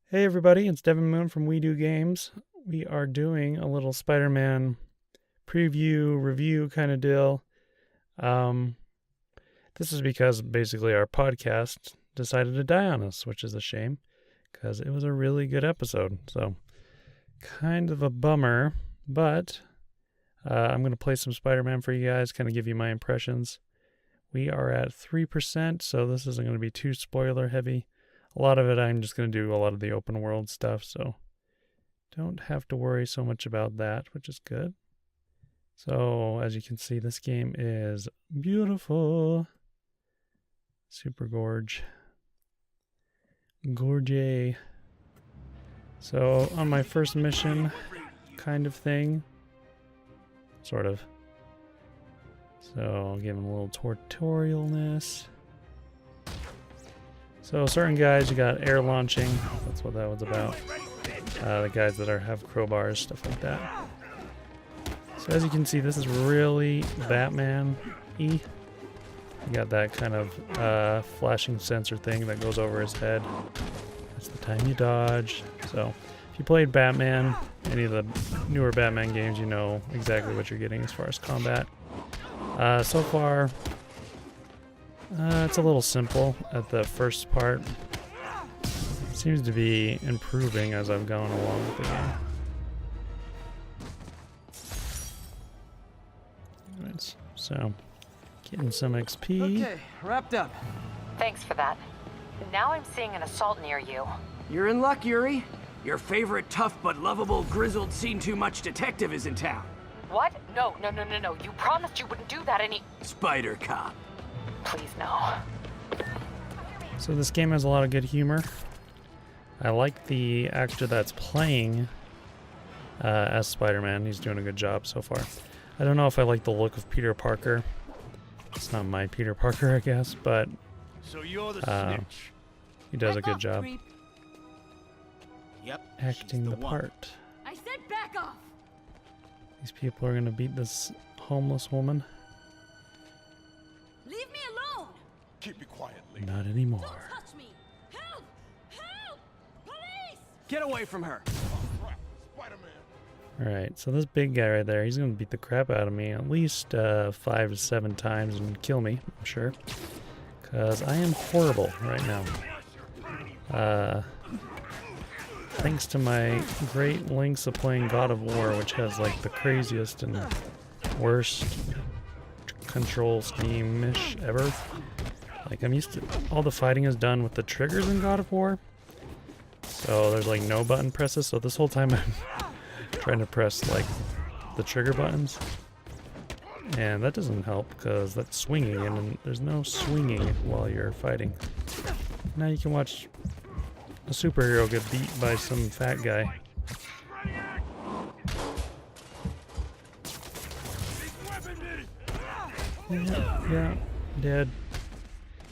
Hey everybody, it's Devin Moon from We Do Games. We are doing a little Spider-Man preview, review kind of deal. Um, this is because basically our podcast decided to die on us, which is a shame because it was a really good episode. So, kind of a bummer, but I'm going to play some Spider-Man for you guys, kind of give you my impressions. We are at 3%, so this isn't going to be too spoiler heavy. A lot of it, I'm just going to do a lot of the open world stuff, so don't have to worry so much about that, which is good. So, as you can see, this game is beautiful. Super gorge. Gorge. So, on my first mission kind of thing, sort of. So, I'll give him a little tutorialness. So certain guys, you got air launching. That's what that was about. The guys that have crowbars, stuff like that. So as you can see, this is really Batman-y. You got that kind of flashing sensor thing that goes over his head. That's the time you dodge. So if you played Batman, any of the newer Batman games, you know exactly what you're getting as far as combat. So far, it's a little simple at the first part. Seems to be improving as I've gone along with the game. Anyways, so getting some XP. Okay, wrapped up. Thanks for that. Now I'm seeing an assault near you. You're in luck, Yuri. Your favorite tough but lovable, grizzled, seen-too-much detective is in town. What? No. You promised you wouldn't do that Spider Cop. Please, no. So this game has a lot of good humor. I like the actor that's playing as Spider-Man. He's doing a good job so far. I don't know if I like the look of Peter Parker. It's not my Peter Parker, I guess, but so you're the snitch. He does a good job Yep, acting she's the one. part. I said back off! These people are going to beat this homeless woman. Leave me alone! Keep it quiet, lady. Not anymore. Don't touch me! Help! Help! Police! Get away from her. Spider-Man. Alright, so this big guy right there, he's going to beat the crap out of me at least 5 to 7 times and kill me, I'm sure. Because I am horrible right now. Thanks to my great lengths of playing God of War, which has like the craziest and worst control scheme-ish ever. Like, I'm used to all the fighting is done with the triggers in God of War, so there's like no button presses. So this whole time I'm trying to press like the trigger buttons, and that doesn't help because that's swinging, and there's no swinging while you're fighting. Now you can watch a superhero get beat by some fat guy. Yeah, dead.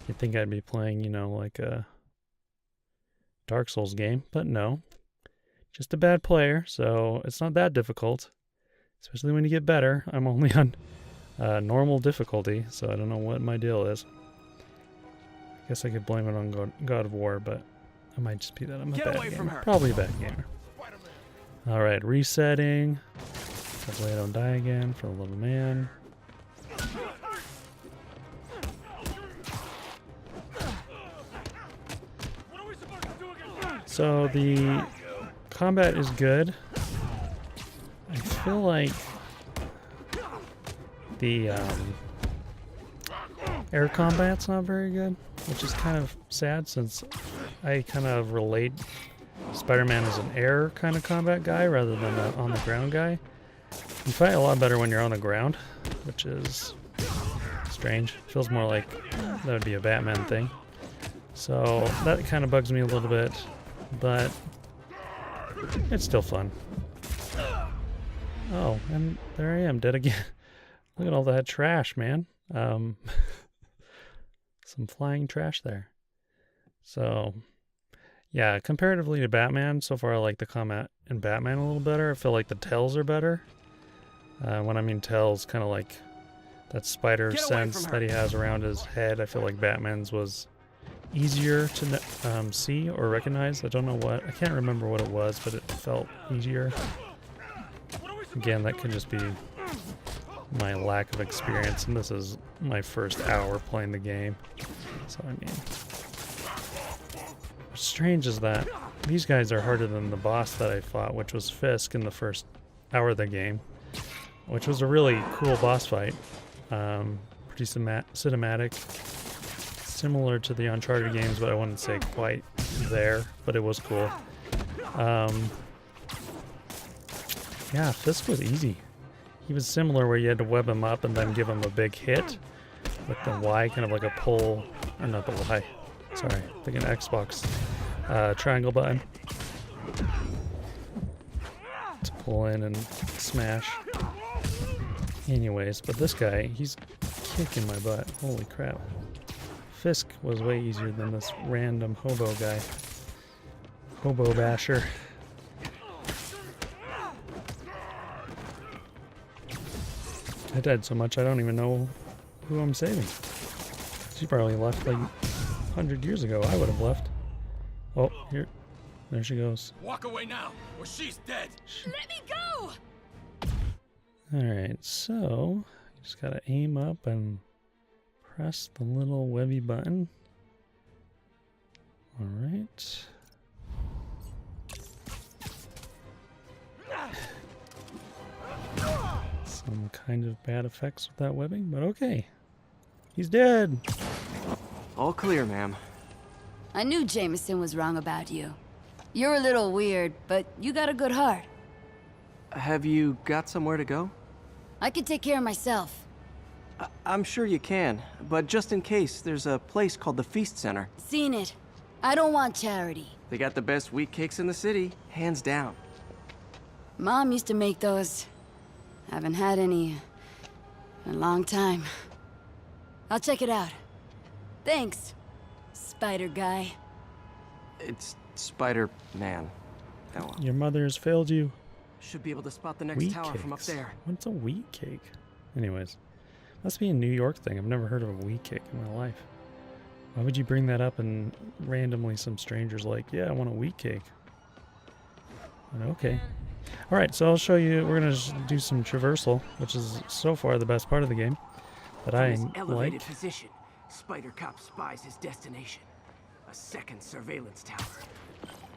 You'd think I'd be playing, you know, like a Dark Souls game, but no. Just a bad player, so it's not that difficult. Especially when you get better. I'm only on normal difficulty, so I don't know what my deal is. I guess I could blame it on God of War, but it might just be that I'm a bad gamer. Probably a bad gamer. Alright, resetting. Hopefully I don't die again for the love of man. So the combat is good. I feel like the air combat's not very good, which is kind of sad since I kind of relate Spider-Man as an air kind of combat guy rather than an on the ground guy. You fight a lot better when you're on the ground, which is strange. Feels more like that would be a Batman thing. So that kind of bugs me a little bit, but it's still fun. Oh, and there I am, dead again. Look at all that trash, man. Some flying trash there. So, yeah, comparatively to Batman, so far I like the combat in Batman a little better. I feel like the tells are better. When I mean tells, kind of like that spider sense that he has around his head. I feel like Batman's was easier to see or recognize. I don't know what. I can't remember what it was, but it felt easier. Again, that could just be my lack of experience, and this is my first hour playing the game. So, I mean, what's strange is that these guys are harder than the boss that I fought, which was Fisk in the first hour of the game, which was a really cool boss fight. Pretty cinematic, similar to the Uncharted games, but I wouldn't say quite there, but it was cool. Yeah, Fisk was easy. He was similar where you had to web him up and then give him a big hit with the Y, kind of like a pull, or not the Y, sorry, like an Xbox triangle button to pull in and smash. Anyways, but this guy, he's kicking my butt. Holy crap. Fisk was way easier than this random hobo guy. Hobo basher. I died so much I don't even know who I'm saving. She probably left like 100 years ago. I would have left. Oh, here. There she goes. Walk away now, or she's dead. Let me go! Alright, so you just gotta aim up and press the little webby button. Alright. Some kind of bad effects with that webbing, but okay. He's dead! All clear, ma'am. I knew Jameson was wrong about you. You're a little weird, but you got a good heart. Have you got somewhere to go? I can take care of myself. I'm sure you can, but just in case, there's a place called the Feast Center. Seen it. I don't want charity. They got the best wheat cakes in the city, hands down. Mom used to make those. Haven't had any in a long time. I'll check it out. Thanks, Spider Guy. It's Spider-Man. Oh, well. Your mother has failed you. Should be able to spot the next Wheat tower from up cakes. there. What's a wheat cake? Anyways, must be a New York thing. I've never heard of a wheat cake in my life. Why would you bring that up and randomly some strangers like, yeah, I want a wheat cake? But okay. Alright, so I'll show you, we're going to do some traversal, which is so far the best part of the game that From I his elevated like. position, Spider Cop spies his destination. A second surveillance tower.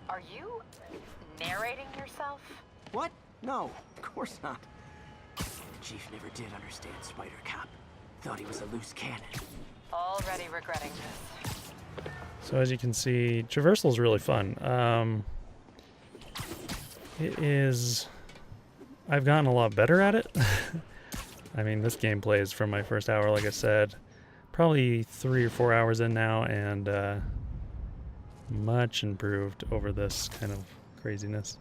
Are you narrating yourself? What? No, of course not. The Chief never did understand Spider Cop. Thought he was a loose cannon. Already regretting this. So as you can see, traversal is really fun. It is... I've gotten a lot better at it. I mean, this gameplay is from my first hour, like I said. Probably 3 or 4 hours in now, and much improved over this kind of craziness.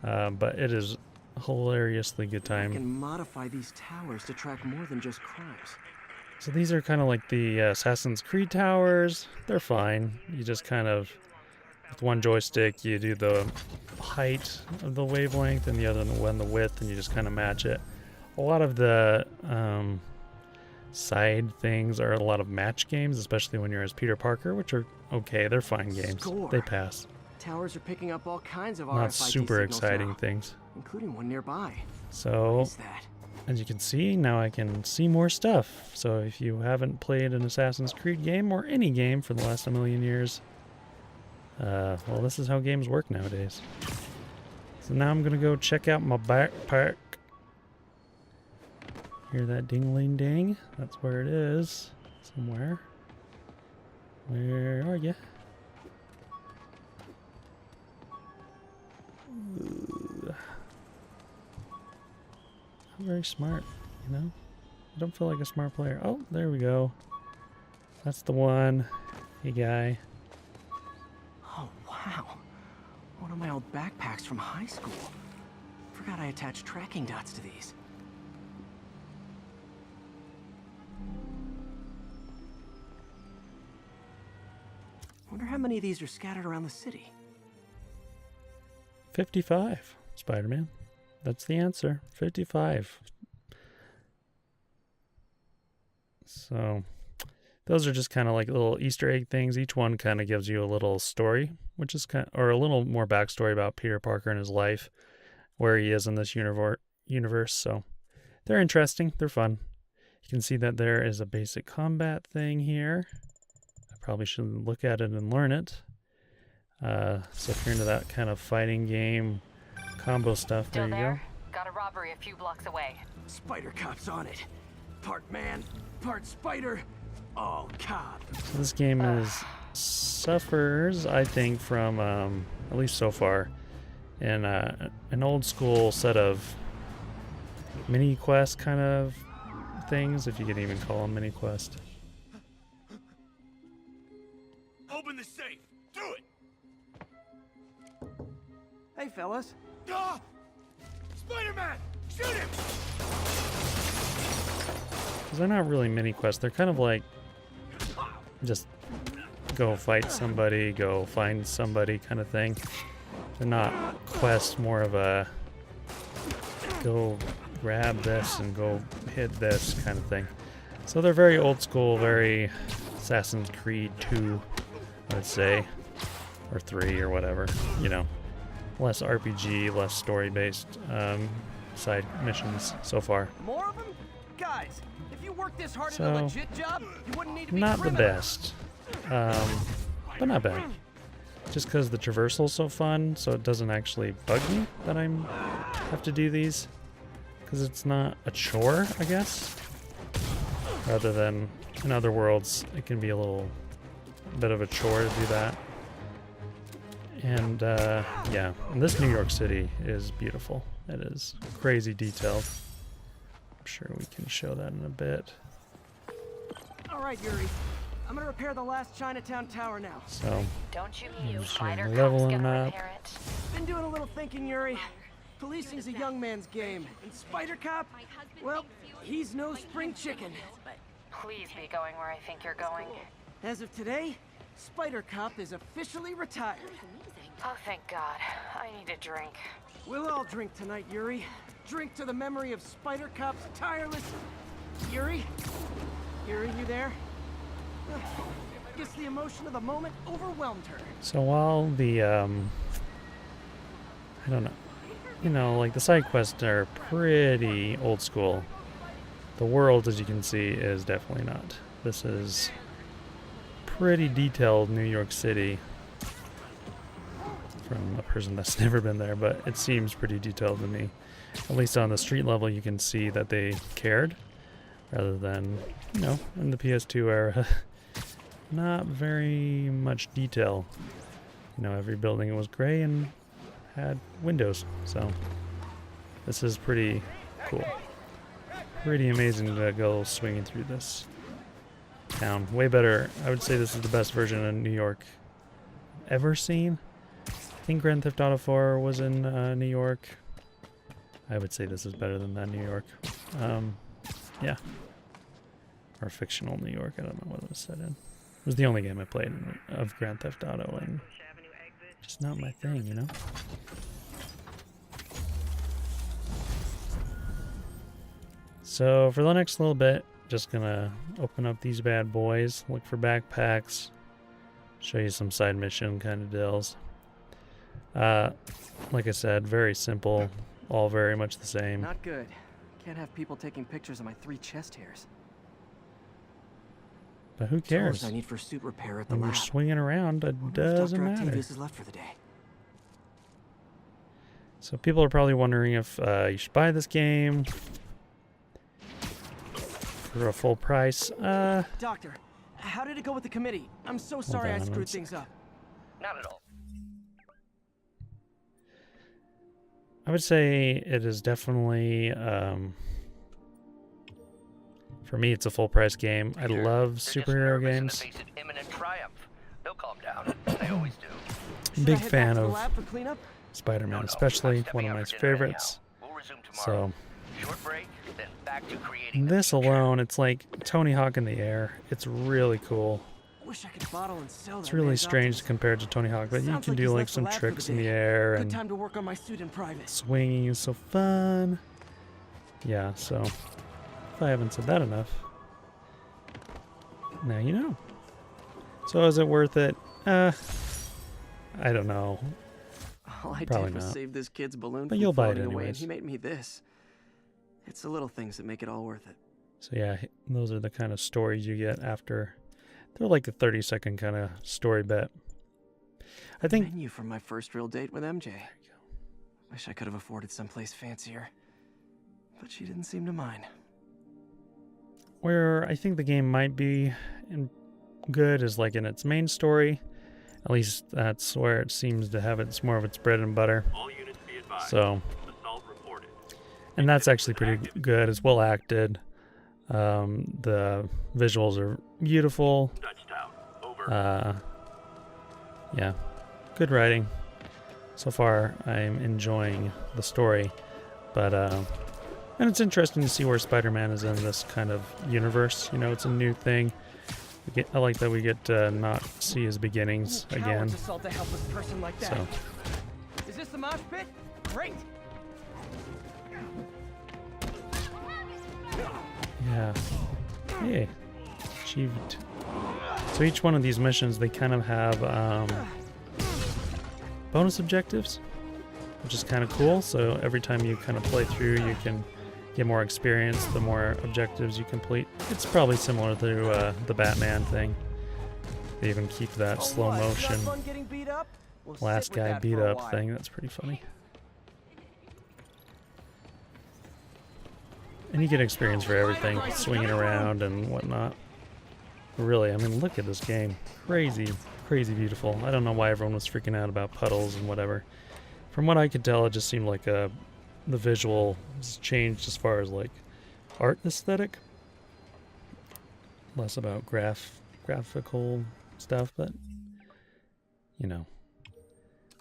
But it is a hilariously good I time. can modify these towers to track more than just crimes. So these are kind of like the Assassin's Creed towers. They're fine. You just kind of, with one joystick, you do the height of the wavelength and the other one the width, and you just kind of match it. A lot of the side things are a lot of match games, especially when you're as Peter Parker, which are okay. They're fine games. Score. They pass. Towers are picking up all kinds of Not RFID super signals exciting now, things. including one nearby. So, What's that? as you can see, now I can see more stuff. So if you haven't played an Assassin's Creed game or any game for the last 1,000,000 years, well, this is how games work nowadays. So now I'm gonna go check out my backpack. Hear that ding-ling-ding? That's where it is. Somewhere. Where are you? I'm very smart, you know? I don't feel like a smart player. Oh, there we go. That's the one. Hey, guy. Oh, wow. One of my old backpacks from high school. Forgot I attached tracking dots to these. Wonder how many of these are scattered around the city. 55, Spider-Man. That's the answer. 55. So, those are just kind of like little Easter egg things. Each one kind of gives you a little story, which is or a little more backstory about Peter Parker and his life, where he is in this universe. So they're interesting. They're fun. You can see that there is a basic combat thing here. I probably should look at it and learn it. So if you're into that kind of fighting game combo stuff, Still there you there? Got a robbery a few blocks away. Spider Cop's on it. Part man, part spider, all cop. So this game suffers, I think, from, at least so far, in an old school set of mini quest kind of things, if you can even call them mini quest. Open the safe. Do it. Hey, fellas. Ah! Spider-Man! Shoot him! Because they're not really mini quests. They're kind of like just go fight somebody, go find somebody kind of thing. They're not quests, more of a go grab this and go hit this kind of thing. So they're very old school, very Assassin's Creed 2, I would say, or 3 or whatever, you know. Less RPG, less story-based side missions so far. More of them? Guys, if you work this hard So, at a legit job, you wouldn't need to be not the criminal. best, but not bad. Just because the traversal's so fun, so it doesn't actually bug me that I have to do these. Because it's not a chore, I guess. Rather than in other worlds, it can be a little bit of a chore to do that. And yeah, and this New York City is beautiful. It is crazy detailed. I'm sure we can show that in a bit. All right, Yuri. I'm gonna repair the last Chinatown tower now. So, Don't you I'm mean just Spider gonna Cop's level him gonna up. repair it? Been doing a little thinking, Yuri. Policing's a young man's game, and Spider Cop, well, he's no spring chicken. Please be going where I think you're going. As of today, Spider Cop is officially retired. Oh, thank God. I need a drink. We'll all drink tonight, Yuri. Drink to the memory of Spider Cop's tireless... Yuri? Yuri, you there? Guess the emotion of the moment overwhelmed her. so while the, I don't know, you know, like the side quests are pretty old school, the world, as you can see, is definitely not. This is pretty detailed New York City from a person that's never been there, but it seems pretty detailed to me. At least on the street level, you can see that they cared, rather than, you know, in the PS2 era, not very much detail. You know, every building was gray and had windows, so this is pretty cool. Pretty amazing to go swinging through this town. Way better. I would say this is the best version of New York ever seen. I think Grand Theft Auto 4 was in New York. I would say this is better than that New York. Yeah. Or fictional New York. I don't know what it was set in. It was the only game I played of Grand Theft Auto, and just not my thing, you know? So for the next little bit, just gonna open up these bad boys, look for backpacks, show you some side mission kind of deals. Like I said, very simple, all very much the same. Not good. Can't have people taking pictures of my 3 chest hairs. But who cares? I need for suit repair at the When you're lab. swinging around, it Wonder if doesn't Dr. matter. Octavius is left for the day. So people are probably wondering if you should buy this game for a full price. Doctor, how did it go with the committee? I'm so sorry I on, screwed let's- things up. Not at all. I would say it is definitely, for me, it's a full price game. I love superhero games. Imminent triumph. They'll calm down. They always do. Should I Big head back fan to the of lab for cleanup? Spider-Man, especially one of my favorites. We'll resume tomorrow. So Short break, then back to creating the this future. alone, it's like Tony Hawk in the air. It's really cool. Wish I could bottle and sell It's that really man's strange optimism. compared to Tony Hawk, but you Sounds can like do he's like left the some lab for tricks the in the day. air, Good and time to work on my suit in private. swinging is so fun. Yeah, so if I haven't said that enough, Now you know. So is it worth it? I don't know. All I Probably did was not. save this kid's balloon But from you'll buy it floating away, and anyways. he made me this. It's the little things that make it all worth it. So yeah, those are the kind of stories you get after. They're like a 30-second kind of story bit. I think Menu from my first real date with MJ. Wish I could have afforded someplace fancier, but she didn't seem to mind. where I think the game might be good is like in its main story. At least that's where it seems to have its more of its bread and butter. All units be advised. So, Assault reported. and that's actually pretty good. It's well acted. The visuals are beautiful. Touchdown. Over. Yeah, good writing. So far, I'm enjoying the story, but and it's interesting to see where Spider-Man is in this kind of universe. You know, it's a new thing. I like that we get to not see his beginnings again. Assault a helpless person like that. So, Is this the mosh pit? Great. yeah. Hey, achieved. So each one of these missions, they kind of have bonus objectives, which is kind of cool. So every time you kind of play through, you can get more experience the more objectives you complete. It's probably similar to the Batman thing. They even keep that slow motion last guy beat up thing. That's pretty funny. And you get experience for everything, swinging around and whatnot. Really, I mean, look at this game. Crazy, crazy beautiful. I don't know why everyone was freaking out about puddles and whatever. From what I could tell, it just seemed like the visual has changed as far as like art aesthetic. Less about graphical stuff, but you know,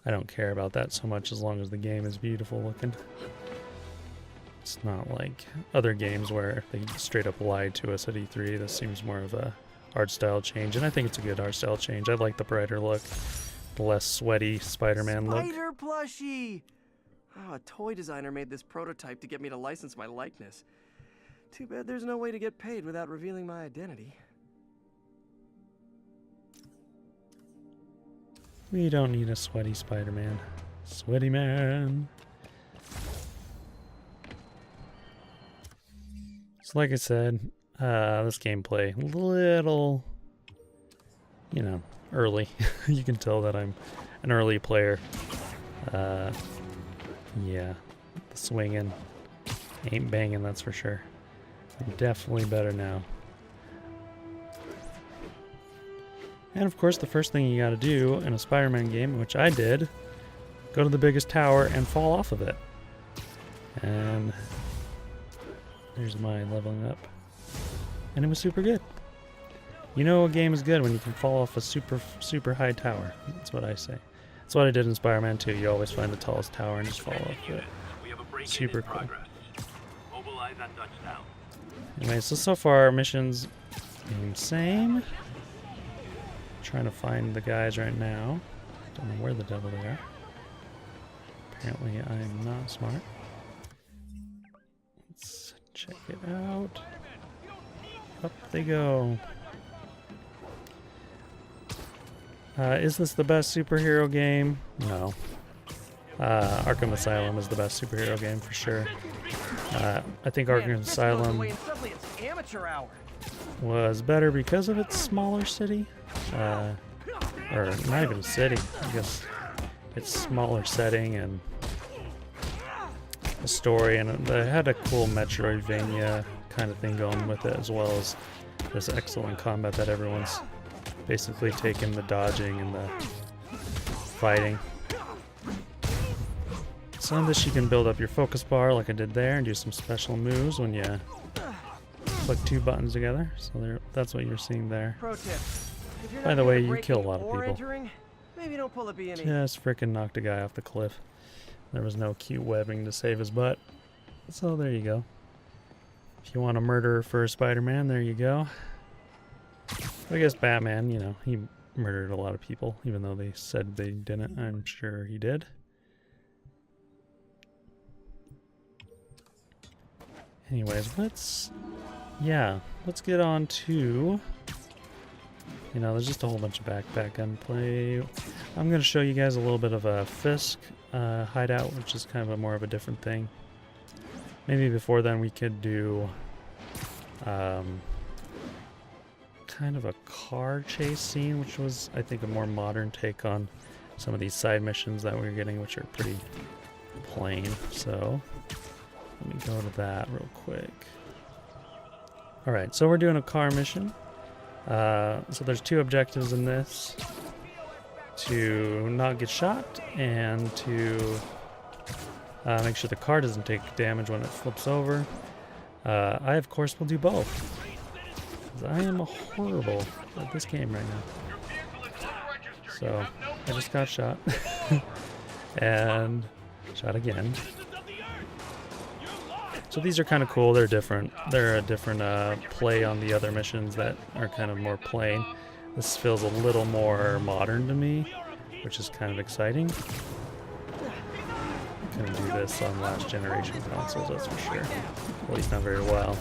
I don't care about that so much as long as the game is beautiful looking. It's not like other games where they straight up lied to us at E3. This seems more of a art style change, and I think it's a good art style change. I like the brighter look, the less sweaty Spider-Man look. Spider plushie! Oh, a toy designer made this prototype to get me to license my likeness. Too bad there's no way to get paid without revealing my identity. We don't need a sweaty Spider-Man. Sweaty man. So like I said, this gameplay, a little, you know, early. You can tell that I'm an early player. Yeah, the swinging ain't banging, that's for sure. I'm definitely better now. And of course, the first thing you gotta do in a Spider-Man game, which I did, go to the biggest tower and fall off of it. And there's my leveling up. And it was super good. You know a game is good when you can fall off a super high tower. That's what I say. That's what I did in Spider-Man 2. You always find the tallest tower and just fall off it. We have a break-in Super in cool. progress. Mobilize that touchdown. Anyway, so far missions being the same. Trying to find the guys right now. Don't know where the devil they are. Apparently I am not smart. Let's check it out. Up they go. Is this the best superhero game? No. Arkham Asylum is the best superhero game for sure. I think Arkham Asylum was better because of its smaller city. Or not even a city, I guess it's smaller setting and a story, and it had a cool Metroidvania kind of thing going with it, as well as this excellent combat that everyone's basically taken the dodging and the fighting. So in this you can build up your focus bar like I did there and do some special moves when you click two buttons together. So that's what you're seeing there. Pro tip. If you're By not the way, good at you kill a breaking lot of or people. entering, maybe don't pull a B&E. Just frickin' knocked a guy off the cliff. There was no cute webbing to save his butt. So there you go. If you want a murderer for Spider-Man, there you go. I guess Batman, you know, he murdered a lot of people, even though they said they didn't. I'm sure he did. Anyways, let's get on to You know, there's just a whole bunch of backpack gunplay. I'm going to show you guys a little bit of a Fisk hideout, which is kind of a more of a different thing. Maybe before then we could do kind of a car chase scene, which was, I think, a more modern take on some of these side missions that we're getting, which are pretty plain. So let me go to that real quick. Alright, so we're doing a car mission. So there's two objectives in this: to not get shot and to make sure the car doesn't take damage when it flips over. I, of course, will do both, 'cause I am horrible at this game right now. So I just got shot and shot again. So these are kind of cool. They're different. They're a different play on the other missions that are kind of more plain. This feels a little more modern to me, which is kind of exciting. Couldn't do this on last generation consoles, that's for sure. At least not very well.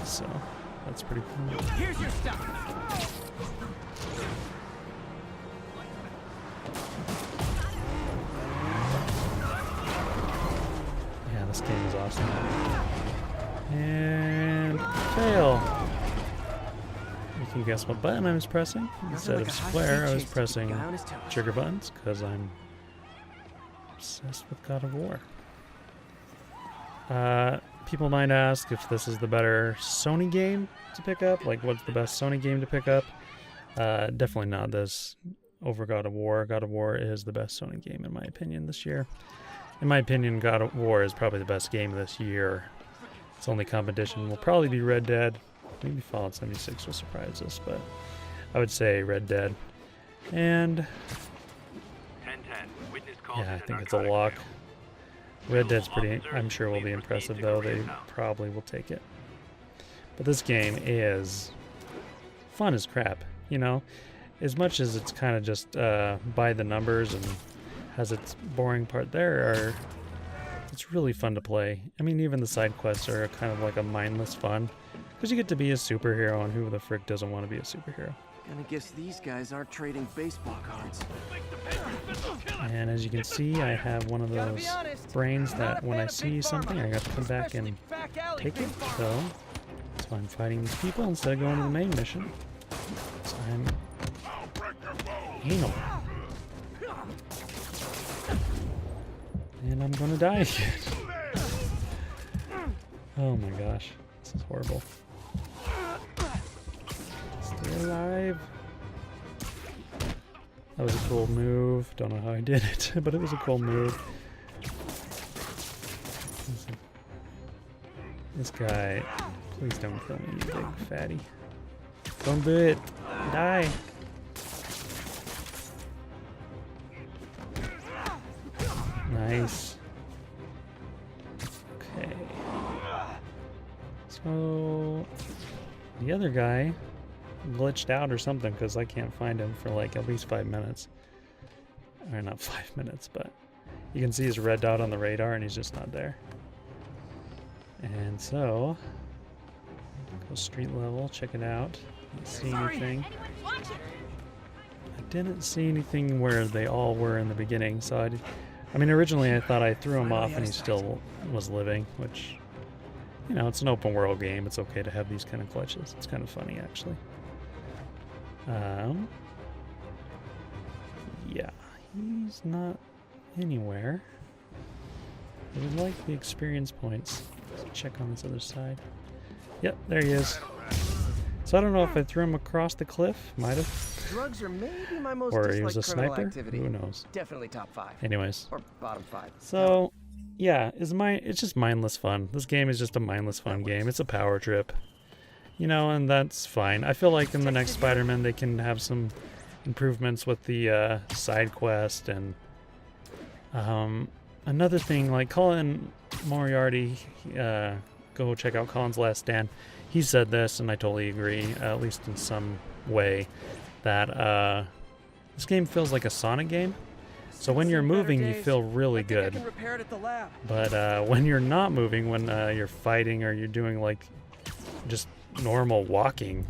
So that's pretty cool. Here's your stuff. Yeah, this game is awesome. And fail. You can guess what button I was pressing. Instead of square, I was pressing trigger buttons because I'm obsessed with God of War. People might ask if this is the better Sony game to pick up. Like, what's the best Sony game to pick up? Definitely not this over God of War. God of War is the best Sony game, in my opinion, this year. In my opinion, God of War is probably the best game this year. Its only competition will probably be Red Dead. Maybe Fallout 76 will surprise us, but I would say Red Dead. And 10-10. Witness calls yeah, I in a think it's a narcotic lock. sale. Red Dead's pretty, I'm sure will be impressive though. They probably will take it. But this game is fun as crap, you know? As much as it's kind of just by the numbers and has its boring part there, it's really fun to play. I mean, even the side quests are kind of like a mindless fun, because you get to be a superhero, and who the frick doesn't want to be a superhero? And I guess these guys aren't trading baseball cards. And as you can see, I have one of those brains that when I see something, I got to come back and take it. So I'm fighting these people instead of going to the main mission. So I'm anal. And I'm gonna die again. Oh my gosh, this is horrible. Stay alive. That was a cool move. Don't know how I did it, but it was a cool move. This guy, please don't kill me, you big fatty. Don't do it. Die. Nice. Okay. So the other guy glitched out or something because I can't find him for like at least 5 minutes. Or not 5 minutes, but you can see his red dot on the radar and he's just not there. And so go street level, check it out. Didn't see anything. I didn't see anything where they all were in the beginning, so I mean, originally I thought I threw him off and he still was living, which, you know, it's an open world game. It's okay to have these kind of glitches. It's kind of funny, actually. Yeah, he's not anywhere. I would like the experience points. Let's check on this other side. Yep, there he is. So I don't know if I threw him across the cliff. Might have. Drugs are maybe my most Or he was a disliked criminal sniper. activity. Who knows? Definitely top 5. Anyways. Or bottom 5. So, yeah, it's just mindless fun. This game is just a mindless fun game. It's a power trip. You know, and that's fine. I feel like in the next Spider-Man they can have some improvements with the side quest and another thing, like Colin Moriarty, go check out Colin's Last Stand. He said this, and I totally agree, at least in some way, that this game feels like a Sonic game. So when you're moving, you feel really good. But when you're not moving, when you're fighting or you're doing like just normal walking,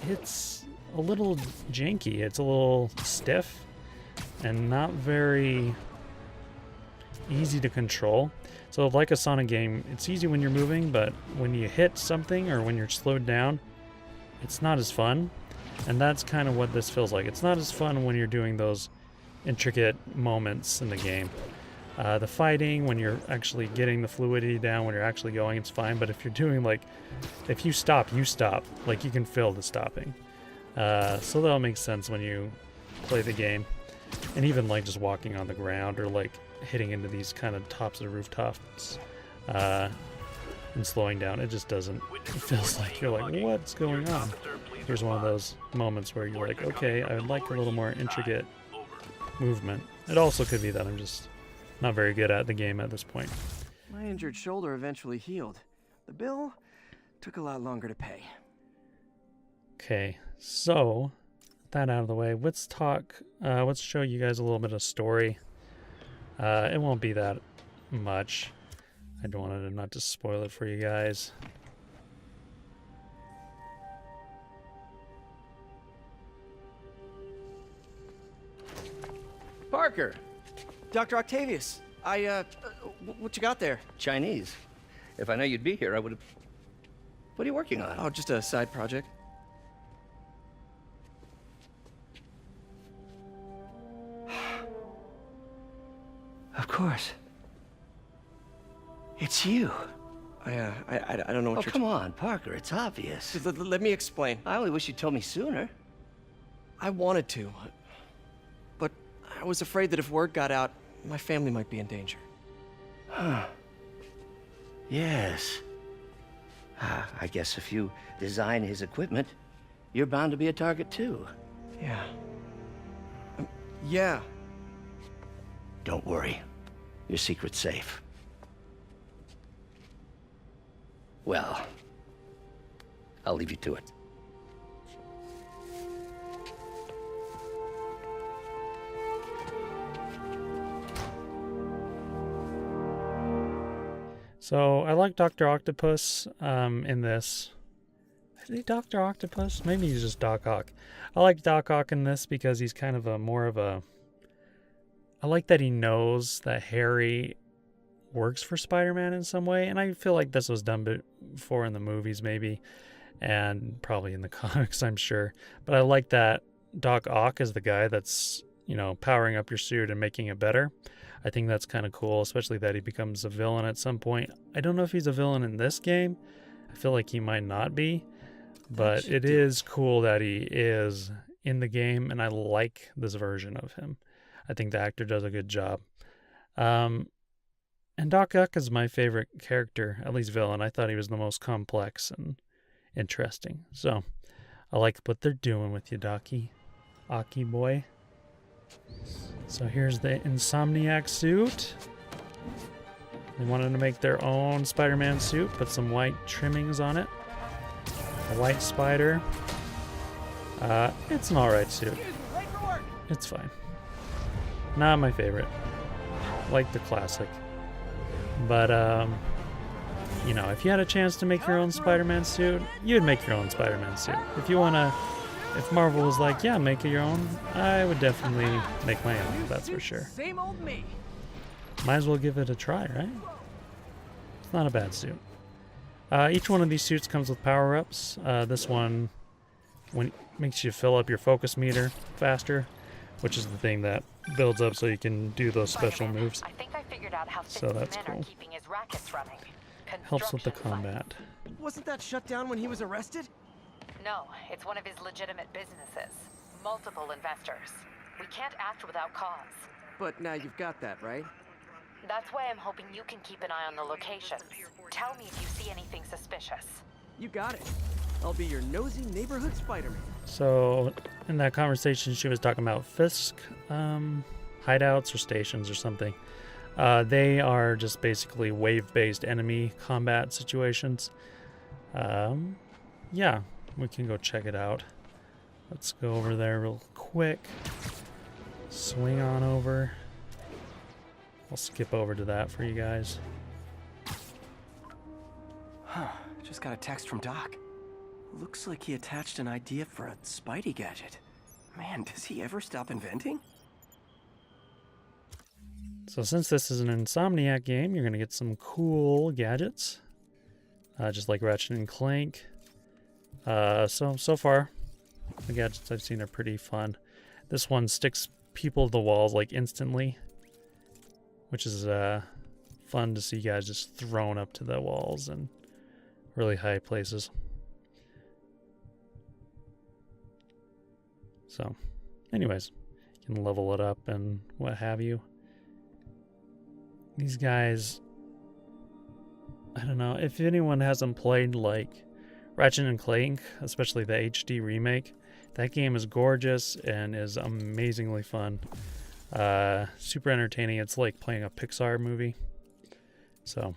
It's a little janky. It's a little stiff and not very easy to control. So like a Sonic game, it's easy when you're moving, but when you hit something or when you're slowed down, it's not as fun. And that's kind of what this feels like. It's not as fun when you're doing those intricate moments in the game. The fighting, when you're actually getting the fluidity down, when you're actually going, it's fine. But if you're doing like, if you stop, you stop. Like you can feel the stopping. So that'll make sense when you play the game. And even like just walking on the ground or like hitting into these kind of tops of rooftops and slowing down, it just doesn't, it feels like you're like, what's going on? Here's one of those moments where you're like, okay, I would like a little more intricate movement. It also could be that I'm just not very good at the game at this point. My injured shoulder eventually healed. The bill took a lot longer to pay. Okay, so that out of the way, let's show you guys a little bit of story. It won't be that much. I don't want to not to spoil it for you guys. Parker! Dr. Octavius, what you got there? Chinese. If I know you'd be here, I would have... What are you working on? Oh, just a side project. Of course. It's you. I don't know what Oh, come on, Parker. It's obvious. Let me explain. I only wish you'd told me sooner. I wanted to, but I was afraid that if word got out, my family might be in danger. Huh. Yes. I guess if you design his equipment, you're bound to be a target too. Yeah. Yeah. Don't worry. Your secret's safe. Well, I'll leave you to it. So I like Dr. Octopus in this. Is he Dr. Octopus? Maybe he's just Doc Ock. I like Doc Ock in this because he's kind of more of a... I like that he knows that Harry works for Spider-Man in some way, and I feel like this was done before in the movies maybe, and probably in the comics, I'm sure. But I like that Doc Ock is the guy that's, you know, powering up your suit and making it better. I think that's kind of cool, especially that he becomes a villain at some point. I don't know if he's a villain in this game. I feel like he might not be, but it is cool that he is in the game, and I like this version of him. I think the actor does a good job. And Doc Ock is my favorite character, at least villain. I thought he was the most complex and interesting. So I like what they're doing with you, Docky. Ocky boy. So here's the Insomniac suit. They wanted to make their own Spider-Man suit, put some white trimmings on it. A white spider. It's an alright suit. It's fine. Not my favorite. Like the classic. But, you know, if you had a chance to make your own Spider-Man suit, you'd make your own Spider-Man suit. If you want to... If Marvel was like, yeah, make your own, I would definitely make my own, that's for sure. Same old me. Might as well give it a try, right? It's not a bad suit. Each one of these suits comes with power-ups. This one makes you fill up your focus meter faster, which is the thing that builds up so you can do those special moves. I think I figured out how So that's men cool. are keeping his rackets running. Helps with the Construction combat. Wasn't that shut down when he was arrested? No, it's one of his legitimate businesses. Multiple investors. We can't act without cause. But now you've got that, right? That's why I'm hoping you can keep an eye on the locations. Tell me if you see anything suspicious. You got it. I'll be your nosy neighborhood Spider-Man. So, in that conversation, she was talking about Fisk hideouts or stations or something. They are just basically wave-based enemy combat situations. Yeah, we can go check it out. Let's go over there real quick. Swing on over. I'll skip over to that for you guys. Huh. Just got a text from Doc. Looks like he attached an idea for a Spidey gadget. Man, does he ever stop inventing? So since this is an Insomniac game, you're going to get some cool gadgets. Just like Ratchet and Clank. So far, the gadgets I've seen are pretty fun. This one sticks people to the walls like instantly, which is fun to see guys just thrown up to the walls and really high places. So, anyways, you can level it up and what have you. These guys, I don't know, if anyone hasn't played like Ratchet and Clank, especially the HD remake, that game is gorgeous and is amazingly fun. Super entertaining. It's like playing a Pixar movie. So,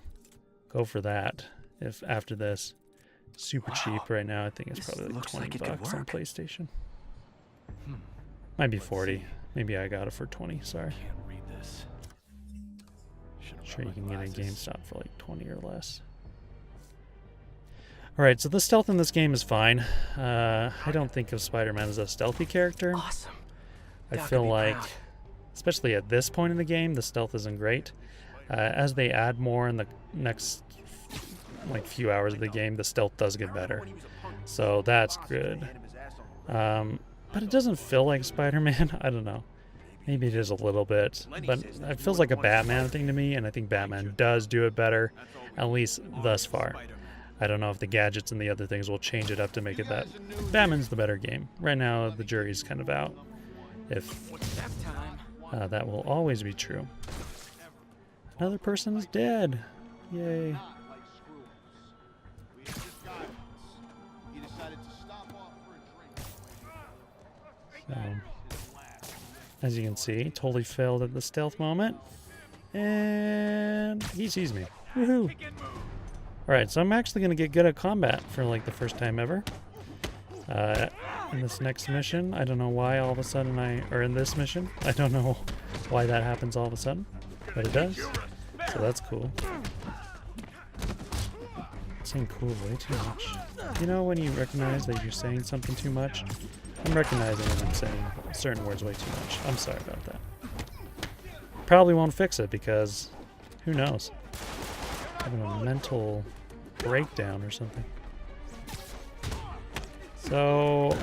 go for that. If after this, super cheap right now. I think it's probably like 20 bucks on PlayStation. Might be 40. Maybe I got it for 20. Sorry. Can't read this. Sure, you can get it at GameStop for like 20 or less. Alright, so the stealth in this game is fine. I don't think of Spider-Man as a stealthy character. Awesome. I feel like, especially at this point in the game, the stealth isn't great. As they add more in the next like few hours of the game, the stealth does get better. So that's good. But it doesn't feel like Spider-Man. I don't know. Maybe it is a little bit. But it feels like a Batman thing to me, and I think Batman does do it better, at least thus far. I don't know if the gadgets and the other things will change it up to make it that Batman's the better game. Right now, the jury's kind of out. If that will always be true. Another person is dead. Yay. So, as you can see, totally failed at the stealth moment. And he sees me. Woohoo! Alright, so I'm actually going to get good at combat for like the first time ever. In this next mission, I don't know why all of a sudden or in this mission, I don't know why that happens all of a sudden, but it does. So that's cool. Saying cool way too much. You know when you recognize that you're saying something too much? I'm recognizing when I'm saying certain words way too much. I'm sorry about that. Probably won't fix it because who knows? Having a mental breakdown or something. So,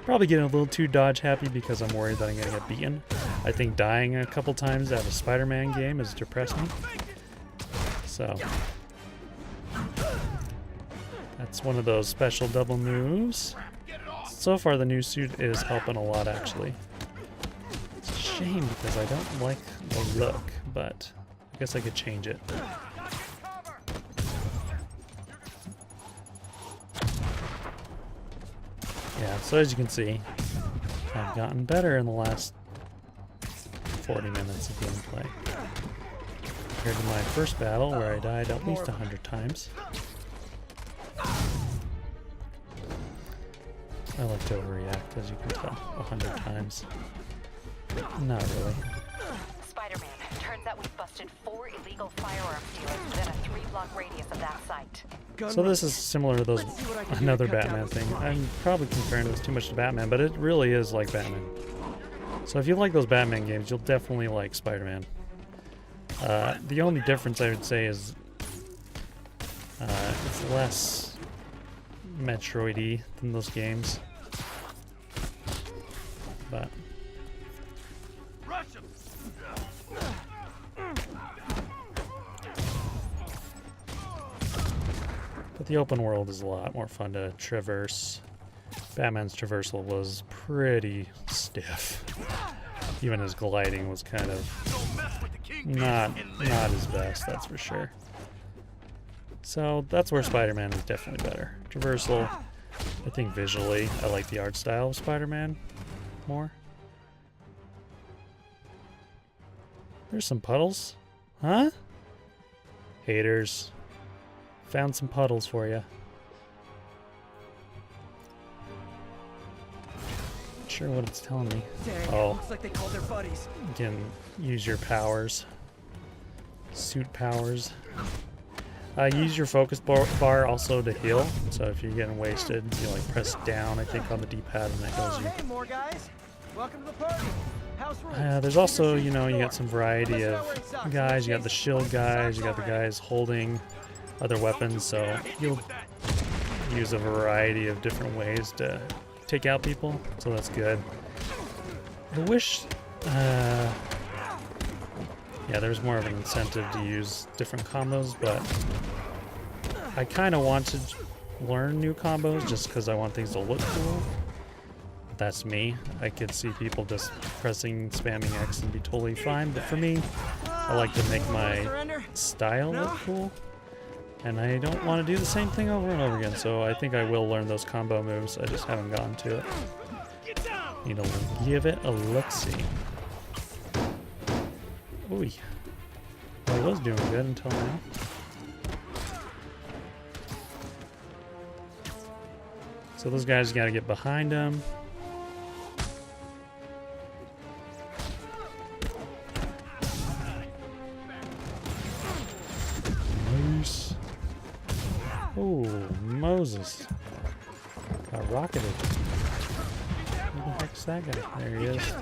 probably getting a little too dodge happy because I'm worried that I'm gonna get beaten. I think dying a couple times out of a Spider-Man game is depressing. So, that's one of those special double moves. So far the new suit is helping a lot actually. It's a shame because I don't like the look, but I guess I could change it. Yeah, so as you can see, I've gotten better in the last 40 minutes of gameplay. Compared to my first battle where I died at least 100 times. I like to overreact, as you can tell, 100 times. Not really. Spider-Man, turns out we've busted 4 illegal firearms dealers within a 3-block radius of that site. So this is similar to those another Batman thing. I'm probably comparing this too much to Batman, but it really is like Batman. So if you like those Batman games, you'll definitely like Spider-Man. The only difference I would say is it's less Metroid-y than those games. But the open world is a lot more fun to traverse. Batman's traversal was pretty stiff. Even his gliding was kind of not his best, that's for sure. So that's where Spider-Man is definitely better. Traversal, I think visually, I like the art style of Spider-Man more. There's some puddles. Huh? Haters. Found some puddles for you. Not sure what it's telling me. Dang, Oh, looks like they called their buddies. you can use your powers. Suit powers. Use your focus bar also to heal. So if you're getting wasted, you like press down, I think, on the D-pad, and that heals you. Hey, more guys. Welcome to the party. House rules. There's also, you know, you got some variety of guys. You got the shield guys. You got the guys holding other weapons. So you'll use a variety of different ways to take out people. So that's good. I wish, yeah, there's more of an incentive to use different combos, but I kind of want to learn new combos just because I want things to look cool. That's me. I could see people just spamming X and be totally fine, but for me, I like to make my style look cool, and I don't want to do the same thing over and over again, so I think I will learn those combo moves. I just haven't gotten to it. Need to give it a look-see. Ooh. Well, I was doing good until now. So those guys gotta get behind them. Nice. Oh, Moses. Got rocketed. Who the heck's that guy? There he is.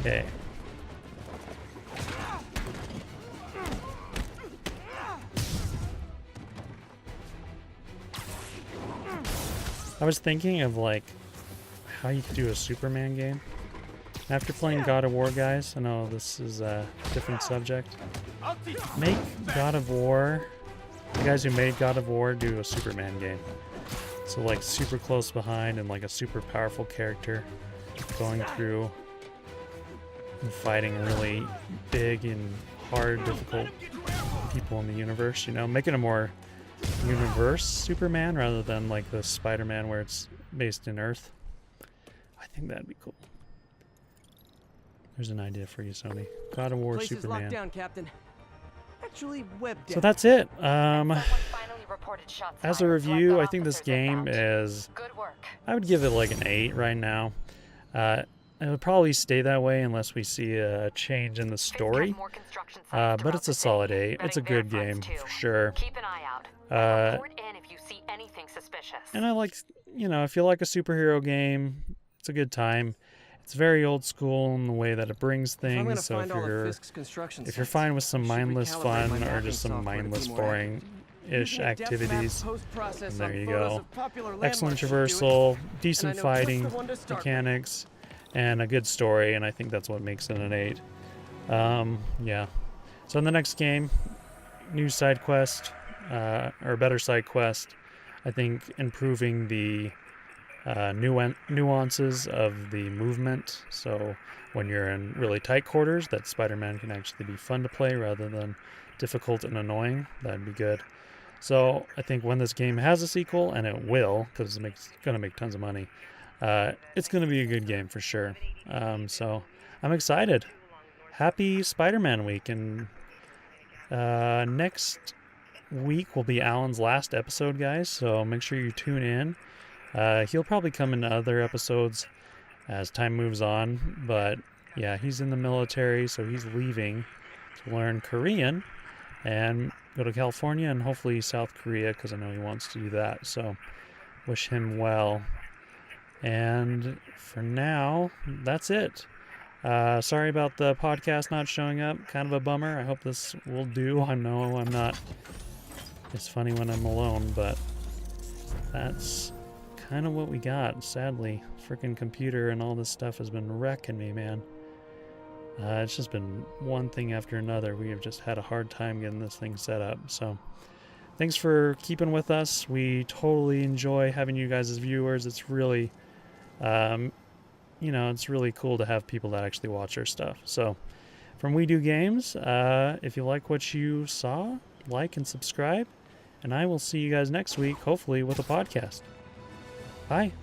Okay. I was thinking of like how you could do a Superman game. After playing God of War, guys, I know this is a different subject. Make God of War, the guys who made God of War, do a Superman game. So like super close behind and like a super powerful character going through and fighting really big and hard, difficult people in the universe, you know, make it a more universe Superman rather than like the Spiderman where it's based in Earth. I think that'd be cool. There's an idea for you, Sony. God of War Superman. Locked down, Captain. Actually, web so that's it. As a fired. review, Let I the think this officers game inbound. is, Good work. I would give it like an 8 right now. It would probably stay that way unless we see a change in the story. More construction sites But throughout it's a the solid city. 8. It's a Betting good verifies game too. for sure. Keep an eye out. Report in if you see anything suspicious. And I like, you know, if you like a superhero game, it's a good time. It's very old school in the way that it brings things. So if you're fine with some mindless fun or just some mindless boring-ish activities, and there you go. Excellent traversal, decent fighting mechanics, and a good story, and I think that's what makes it an 8. Yeah. So in the next game, new side quest, or better side quest, I think improving the nuances of the movement. So when you're in really tight quarters, that Spider-Man can actually be fun to play rather than difficult and annoying. That'd be good. So I think when this game has a sequel, and it will, because it's going to make tons of money, it's going to be a good game for sure. So I'm excited. Happy Spider-Man week, and next week will be Alan's last episode, guys, so make sure you tune in. He'll probably come into other episodes as time moves on, but yeah, he's in the military, so he's leaving to learn Korean and go to California and hopefully South Korea, because I know he wants to do that, so wish him well. And for now, that's it. Sorry about the podcast not showing up, kind of a bummer. I hope this will do. I know I'm not, it's funny when I'm alone, but that's kind of what we got, sadly. Freaking computer and all this stuff has been wrecking me, man. It's just been one thing after another. We have just had a hard time getting this thing set up. So thanks for keeping with us. We totally enjoy having you guys as viewers. It's really, you know, it's really cool to have people that actually watch our stuff. So from We Do Games, if you like what you saw, like and subscribe. And I will see you guys next week, hopefully with a podcast. Bye.